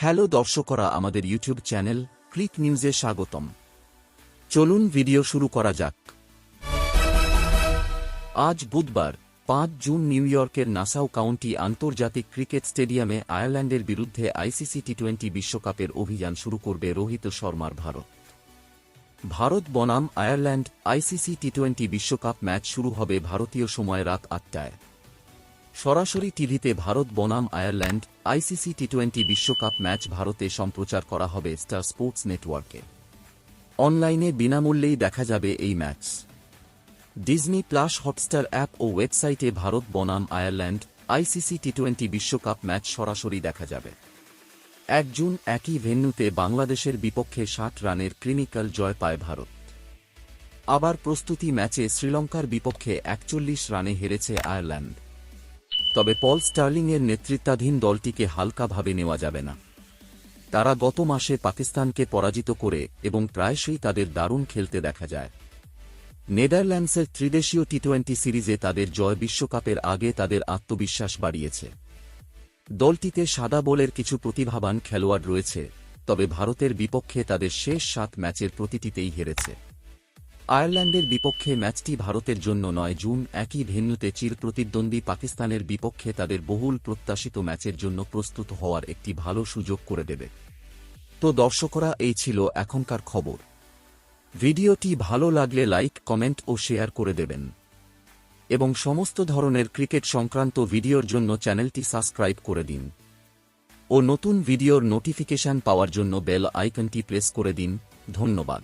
Hello দর্শকরা, আমাদের YouTube channel click নিউজে স্বাগতম। চলুন ভিডিও শুরু করা যাক। আজ বুধবার 5 জুন নিউ ইয়র্কের নাসাউ কাউন্টি আন্তর্জাতিক ক্রিকেট স্টেডিয়ামে আয়ারল্যান্ডের বিরুদ্ধে আইসিসি টি20 বিশ্বকাপের অভিযান শুরু করবে রোহিত শর্মার ভারত। ভারত বনাম আয়ারল্যান্ড আইসিসি টি20 বিশ্বকাপ ম্যাচ শুরু হবে ভারতীয় সময় রাত 8টায়। সরাসরি টিভিতে ভারত বনাম আয়ারল্যান্ড আইসিসি টি20 বিশ্বকাপ ম্যাচ ভারতে সম্প্রচার করা হবে স্টার স্পোর্টস নেটওয়ার্কে। অনলাইনে বিনামূল্যেই দেখা যাবে এই match. Disney plus Hotstar app ও ওয়েবসাইটে ভারত বনাম আয়ারল্যান্ড আইসিসি টি20 বিশ্বকাপ ম্যাচ সরাসরি দেখা যাবে। 1 জুন একই ভেন্যুতে বাংলাদেশের বিপক্ষে 60 রানের ক্লিনিক্যাল জয় পায় ভারত। আবার প্রস্তুতি ম্যাচে শ্রীলঙ্কার বিপক্ষে 41 রানে হেরেছে আয়ারল্যান্ড। তবে পল স্টার্লিংয়ের নেতৃত্বাধীন দলটিকে হালকাভাবে নেওয়া যাবে না। তারা গত মাসে পাকিস্তানকে পরাজিত করে এবং প্রায়শই তাদের দারুণ খেলতে দেখা যায়। নেদারল্যান্ডসের ত্রিদেশীয় টি20 সিরিজে তাদের জয় বিশ্বকাপের আগে তাদের আত্মবিশ্বাস বাড়িয়েছে। দলটিতে সাদা বলের কিছু প্রতিভাবান খেলোয়াড় রয়েছে, তবে ভারতের বিপক্ষে তাদের শেষ 7 ম্যাচের প্রতিটিতেই হেরেছে। আয়ারল্যান্ডের বিপক্ষে ম্যাচটি ভারতের জন্য 9 জুন একই ভেন্যুতে চির প্রতিদ্বন্দ্বী পাকিস্তানের বিপক্ষে তাদের বহুল প্রত্যাশিত ম্যাচের জন্য প্রস্তুত হওয়ার একটি ভালো সুযোগ করে দেবে। তো দর্শকরা, এই ছিল এখনকার খবর। ভিডিওটি ভালো লাগলে লাইক, কমেন্ট ও শেয়ার করে দেবেন এবং সমস্ত ধরনের ক্রিকেট সংক্রান্ত ভিডিওর জন্য চ্যানেলটি সাবস্ক্রাইব করে দিন ও নতুন ভিডিওর নোটিফিকেশন পাওয়ার জন্য বেল আইকনটি প্রেস করে দিন। ধন্যবাদ।